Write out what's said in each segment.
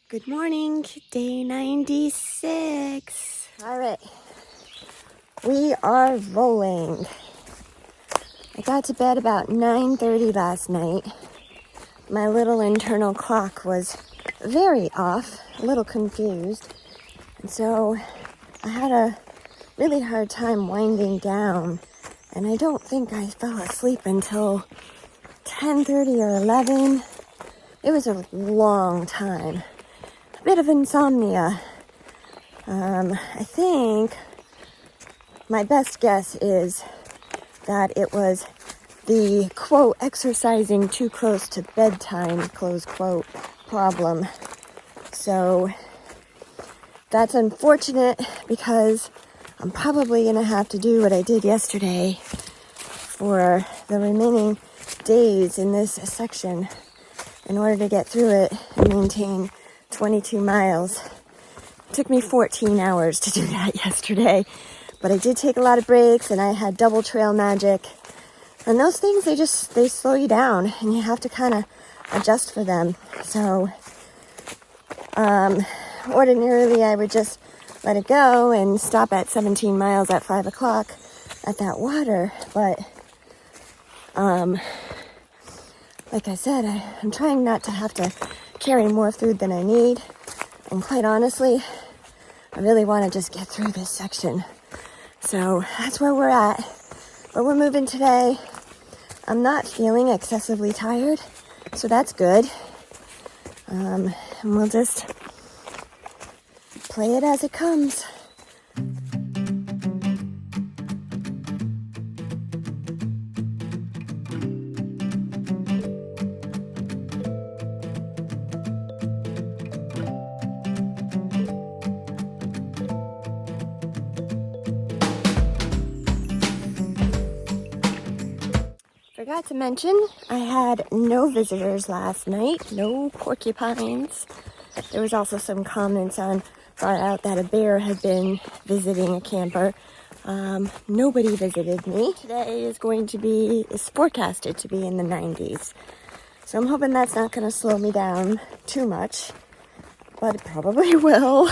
Good morning, day 96. All right, we are rolling. I got to bed about 9:30 last night. My little internal clock was very off, a little confused. And so I had a really hard time winding down. And I don't think I fell asleep until 10:30 or 11. It was a long time. A bit of insomnia. I think my best guess is that it was the, quote, exercising too close to bedtime, close quote, problem. So that's unfortunate because I'm probably going to have to do what I did yesterday for the remaining days in this section in order to get through it and maintain 22 miles. It took me 14 hours to do that yesterday, but I did take a lot of breaks and I had double trail magic. And those things, they slow you down and you have to kind of adjust for them. So ordinarily I would just let it go and stop at 17 miles at 5 o'clock at that water. But like I said, I'm trying not to have to carry more food than I need. And quite honestly, I really want to just get through this section. So that's where we're at. But we're moving today. I'm not feeling excessively tired, so that's good. And we'll just play it as it comes. Forgot to mention, I had no visitors last night, no porcupines. There was also some comments on far out that a bear had been visiting a camper. Nobody visited me. Today is forecasted to be in the 90s. So I'm hoping that's not going to slow me down too much, but it probably will.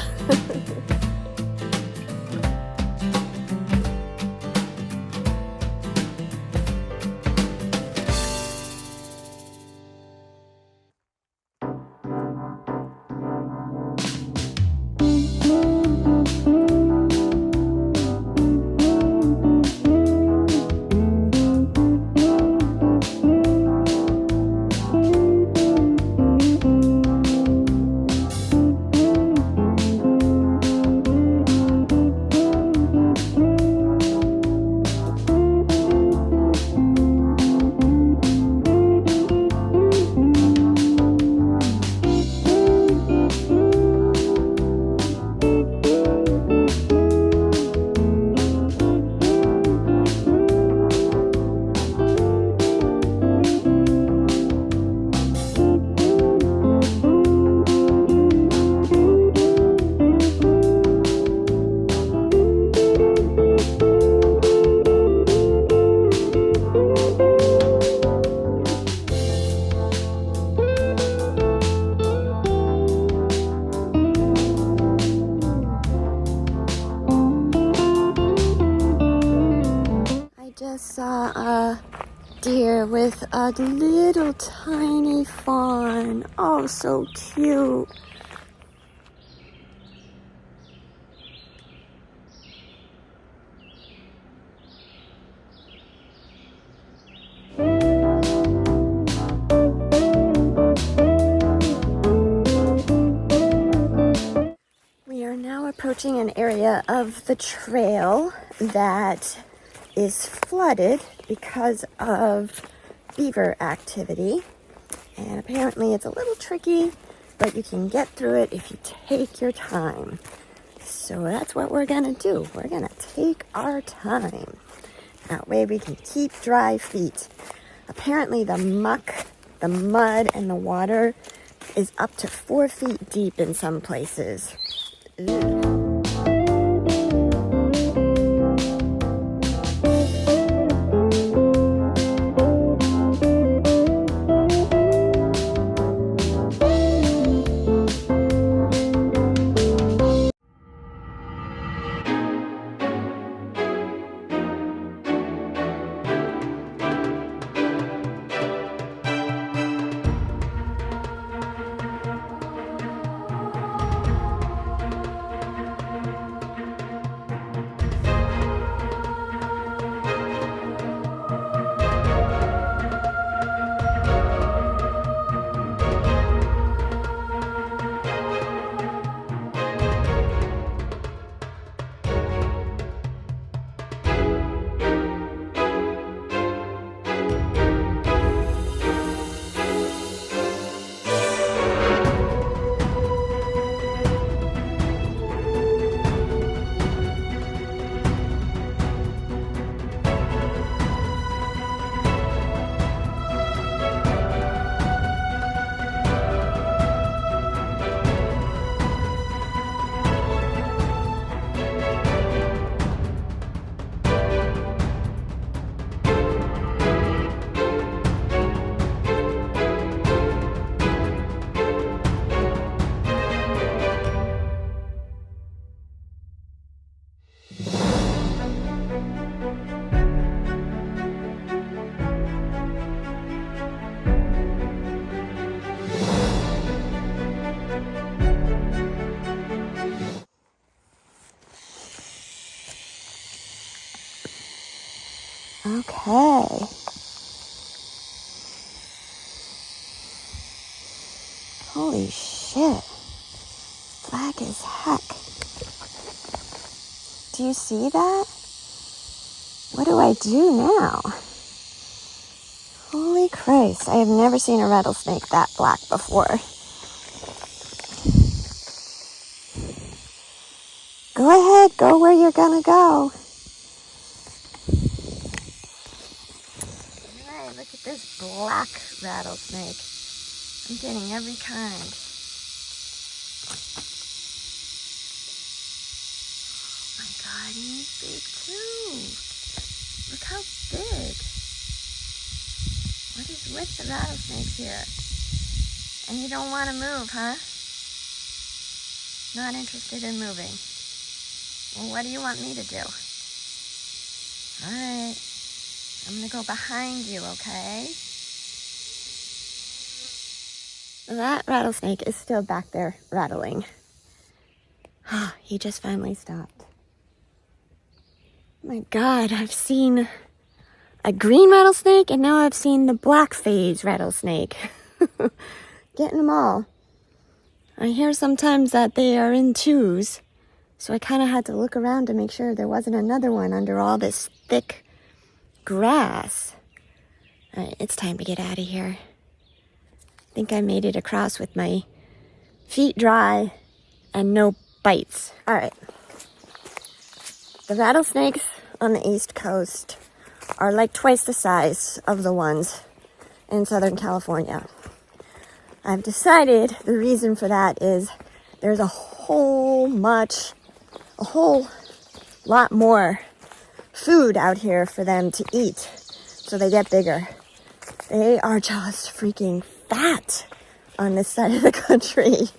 Saw a deer with a little tiny fawn. Oh, so cute. We are now approaching an area of the trail that is flooded because of beaver activity, and apparently it's a little tricky, but you can get through it if you take your time. So that's what we're gonna do. We're gonna take our time. That way we can keep dry feet. Apparently the muck, the mud, and the water is up to 4 feet deep in some places. Ew. Okay. Holy shit. Black as heck. Do you see that? What do I do now? Holy Christ, I have never seen a rattlesnake that black before. Go ahead, go where you're gonna go. Alright, look at this black rattlesnake. I'm getting every kind. Oh my god, he's big too. Look how big. What is with the rattlesnakes here? And you don't want to move, huh? Not interested in moving. Well, what do you want me to do? Alright. I'm going to go behind you, okay? That rattlesnake is still back there rattling. He just finally stopped. My God, I've seen a green rattlesnake, and now I've seen the black phase rattlesnake. Getting them all. I hear sometimes that they are in twos, so I kind of had to look around to make sure there wasn't another one under all this thick grass. All right, it's time to get out of here. I think I made it across with my feet dry and no bites. All right. The rattlesnakes on the East Coast are like twice the size of the ones in Southern California. I've decided the reason for that is there's a whole lot more food out here for them to eat, so they get bigger. They are just freaking fat on this side of the country.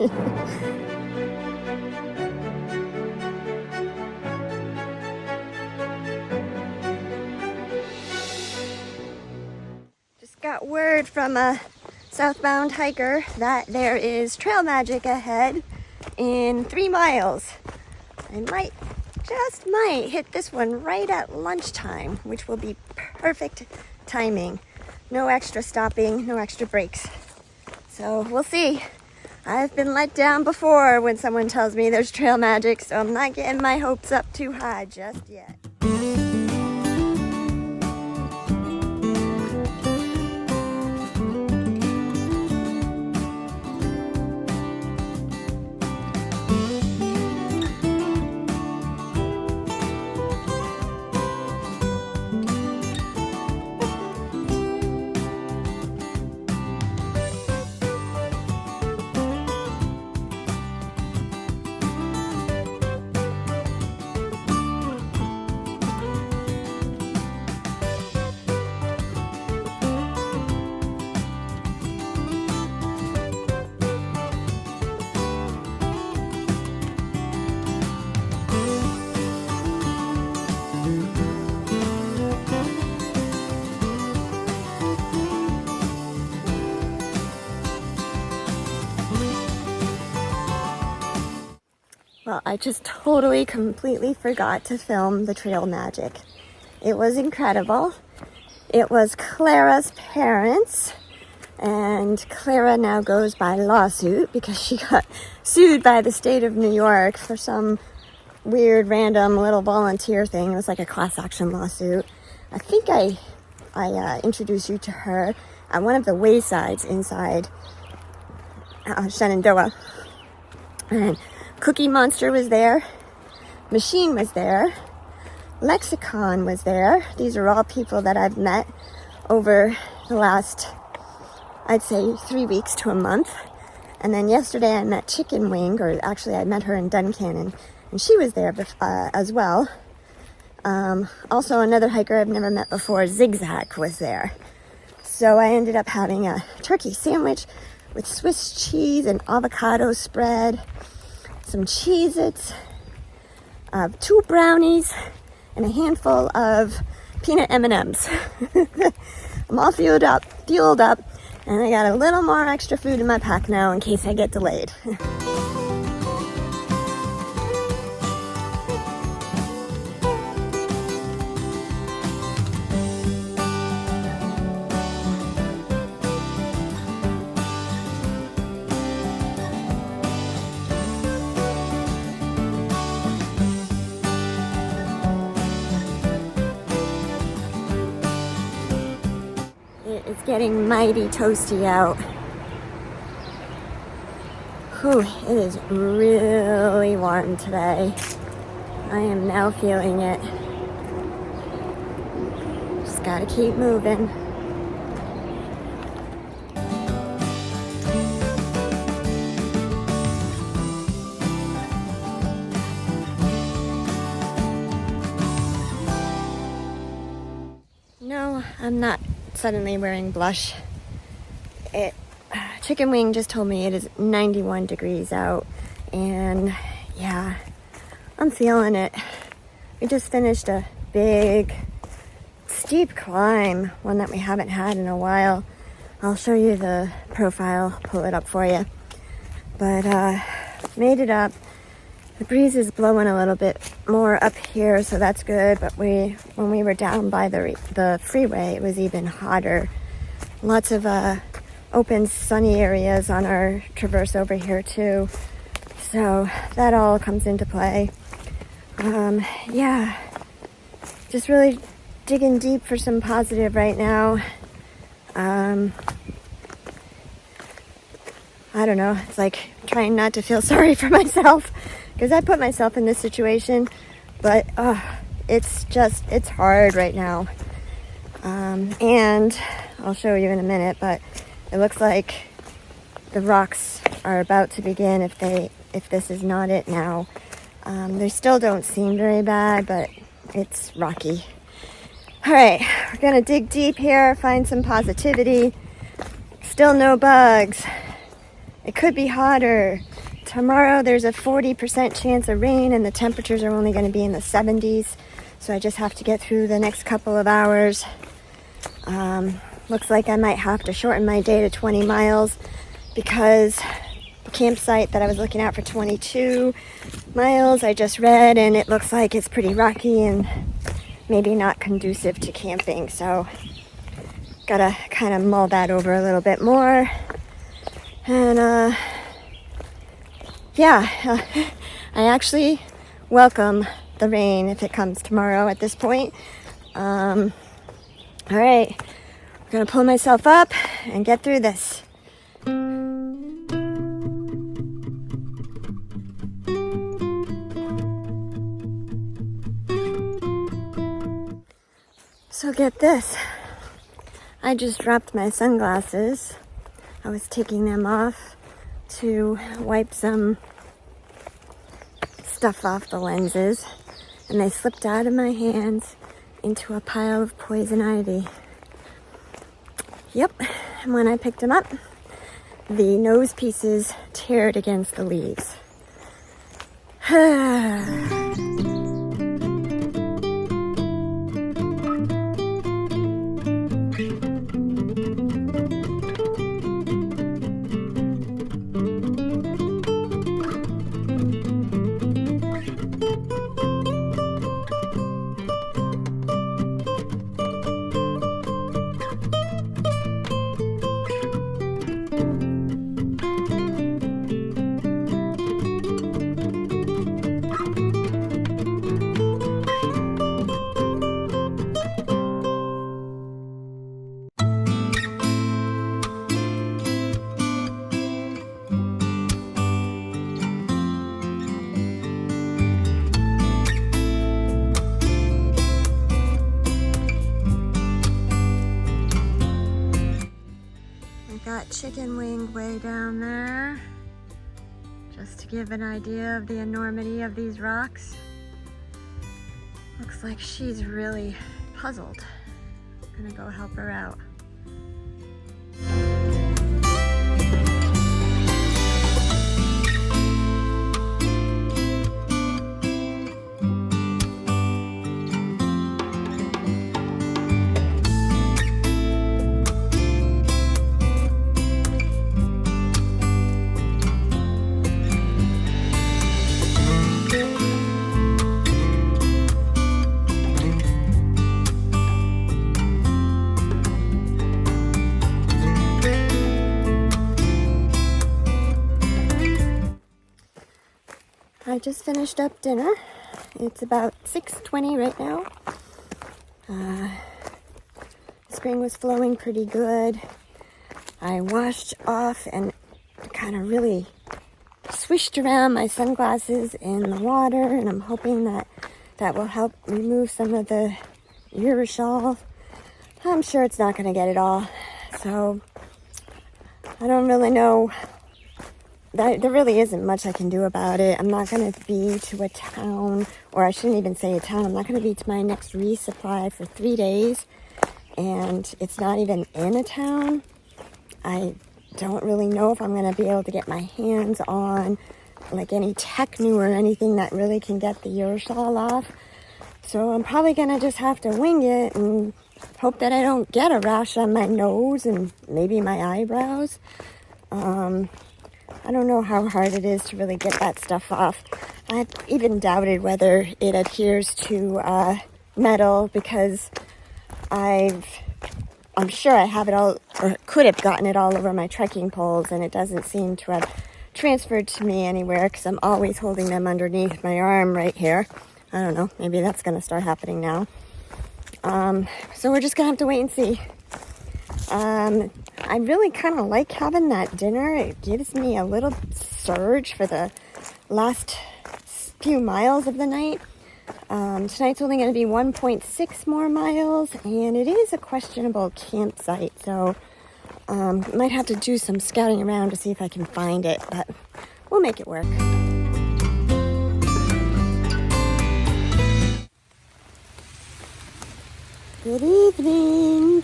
Just got word from a southbound hiker that there is trail magic ahead in 3 miles. I just might hit this one right at lunchtime, which will be perfect timing. No extra stopping, no extra breaks. So we'll see. I've been let down before when someone tells me there's trail magic, so I'm not getting my hopes up too high just yet. Well, I just totally, completely forgot to film the trail magic. It was incredible. It was Clara's parents, and Clara now goes by lawsuit because she got sued by the state of New York for some weird, random little volunteer thing. It was like a class action lawsuit. I think I introduced you to her at one of the waysides inside Shenandoah. And Cookie Monster was there, Machine was there, Lexicon was there. These are all people that I've met over the last, I'd say, 3 weeks to a month. And then yesterday I met Chicken Wing, or actually I met her in Duncannon, and she was there as well. Also another hiker I've never met before, Zigzag, was there. So I ended up having a turkey sandwich with Swiss cheese and avocado spread, some Cheez-Its, 2 brownies, and a handful of peanut M&Ms. I'm all fueled up, and I got a little more extra food in my pack now in case I get delayed. It is getting mighty toasty out. Whew, it is really warm today. I am now feeling it. Just gotta keep moving. No, I'm not suddenly wearing blush. Chicken Wing just told me it is 91 degrees out, and yeah, I'm feeling it. We just finished a big, steep climb, one that we haven't had in a while. I'll show you the profile, pull it up for you. But made it up. The breeze is blowing a little bit more up here, so that's good. But when we were down by the freeway, it was even hotter. Lots of open, sunny areas on our traverse over here too. So that all comes into play. Yeah, just really digging deep for some positive right now. I don't know. It's like trying not to feel sorry for myself, because I put myself in this situation, but it's hard right now. And I'll show you in a minute, but it looks like the rocks are about to begin if this is not it now. They still don't seem very bad, but it's rocky. All right, we're gonna dig deep here, find some positivity. Still no bugs. It could be hotter. Tomorrow there's a 40% chance of rain, and the temperatures are only going to be in the 70s. So I just have to get through the next couple of hours. Looks like I might have to shorten my day to 20 miles because the campsite that I was looking at for 22 miles I just read, and it looks like it's pretty rocky and maybe not conducive to camping. So gotta kind of mull that over a little bit more. And yeah, I actually welcome the rain if it comes tomorrow at this point. All right, I'm gonna pull myself up and get through this. So get this, I just dropped my sunglasses. I was taking them off to wipe some stuff off the lenses, and they slipped out of my hands into a pile of poison ivy. Yep, and when I picked them up, the nose pieces teared against the leaves. Got Chicken Wing way down there, just to give an idea of the enormity of these rocks. Looks like she's really puzzled. I'm gonna go help her out. I just finished up dinner. It's about 6:20 right now. spring was flowing pretty good. I washed off and kind of really swished around my sunglasses in the water, and I'm hoping that that will help remove some of the urushiol. I'm sure it's not going to get it all, so I don't really know. There really isn't much I can do about it. I'm not going to be to a town, or I shouldn't even say a town. I'm not going to be to my next resupply for 3 days, and it's not even in a town. I don't really know if I'm going to be able to get my hands on like any Technu or anything that really can get the urushiol off. So I'm probably going to just have to wing it and hope that I don't get a rash on my nose and maybe my eyebrows. I don't know how hard it is to really get that stuff off. I've even doubted whether it adheres to metal, because I'm sure I have it all, or could have gotten it all over my trekking poles, and it doesn't seem to have transferred to me anywhere because I'm always holding them underneath my arm right here. I don't know, maybe that's going to start happening now. So we're just going to have to wait and see. I really kind of like having that dinner. It gives me a little surge for the last few miles of the night. Tonight's only going to be 1.6 more miles, and it is a questionable campsite, so might have to do some scouting around to see if I can find it, but we'll make it work. Good evening.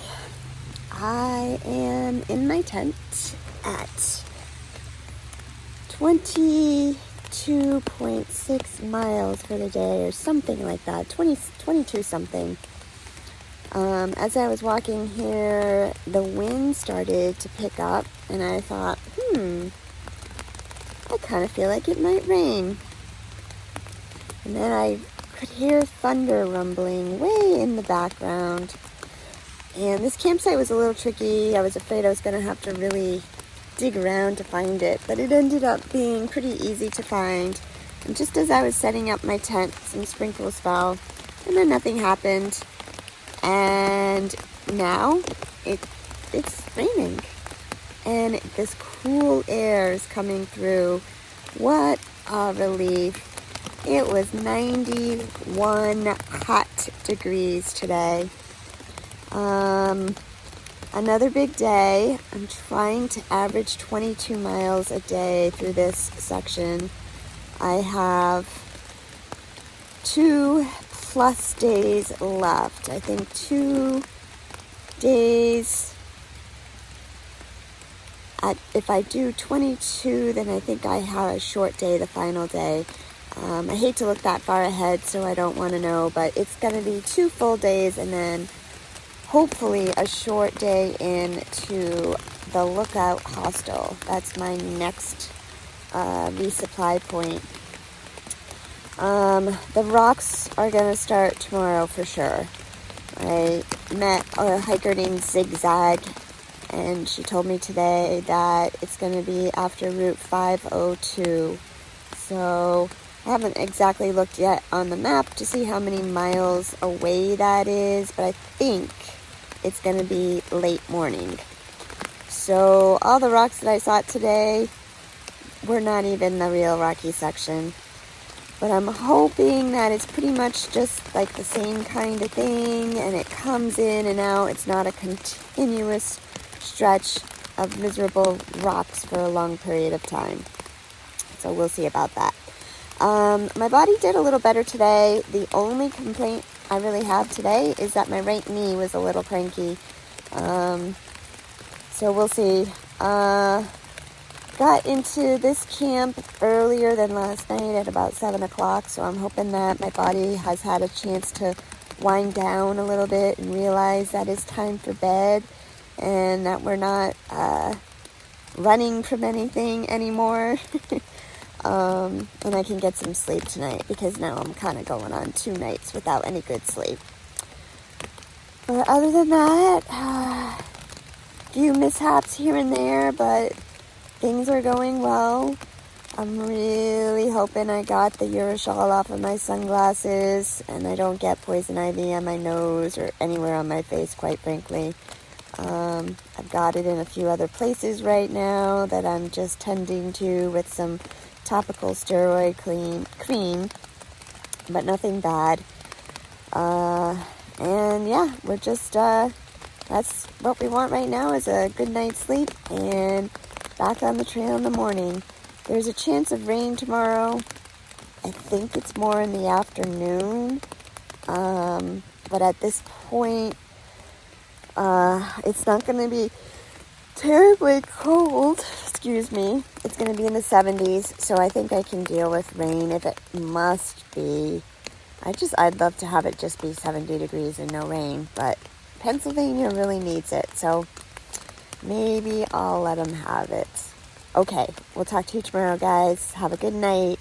I am in my tent at 22.6 miles for the day, or something like that, 22 something. As I was walking here, the wind started to pick up, and I thought, I kind of feel like it might rain. And then I could hear thunder rumbling way in the background. And this campsite was a little tricky. I was afraid I was going to have to really dig around to find it, but it ended up being pretty easy to find. And just as I was setting up my tent, some sprinkles fell, and then nothing happened. And now it's raining, and this cool air is coming through. What a relief. It was 91 hot degrees today. Another big day. I'm trying to average 22 miles a day through this section. I have 2+ days left. I think 2 days. If I do 22, then I think I have a short day, the final day. I hate to look that far ahead, so I don't want to know, but it's going to be 2 full days, and then hopefully a short day into the Lookout Hostel. That's my next resupply point. The rocks are going to start tomorrow for sure. I met a hiker named Zigzag, and she told me today that it's going to be after Route 502. So I haven't exactly looked yet on the map to see how many miles away that is, but I think it's going to be late morning. So all the rocks that I saw today were not even the real rocky section. But I'm hoping that it's pretty much just like the same kind of thing, and it comes in and out. It's not a continuous stretch of miserable rocks for a long period of time. So we'll see about that. My body did a little better today. The only complaint I really have today is that my right knee was a little cranky. So we'll see. Got into this camp earlier than last night at about 7 o'clock, so I'm hoping that my body has had a chance to wind down a little bit and realize that it's time for bed, and that we're not running from anything anymore. And I can get some sleep tonight, because now I'm kind of going on 2 nights without any good sleep. But other than that, few mishaps here and there, but things are going well. I'm really hoping I got the urushiol off of my sunglasses and I don't get poison ivy on my nose or anywhere on my face, quite frankly. I've got it in a few other places right now that I'm just tending to with some topical steroid cream, but nothing bad. And yeah, we're just, that's what we want right now, is a good night's sleep and back on the trail in the morning. There's a chance of rain tomorrow. I think it's more in the afternoon. But at this point, it's not going to be terribly cold. Excuse me. It's going to be in the 70s, so I think I can deal with rain if it must be. I'd love to have it just be 70 degrees and no rain, but Pennsylvania really needs it, so maybe I'll let them have it. Okay, we'll talk to you tomorrow, guys. Have a good night.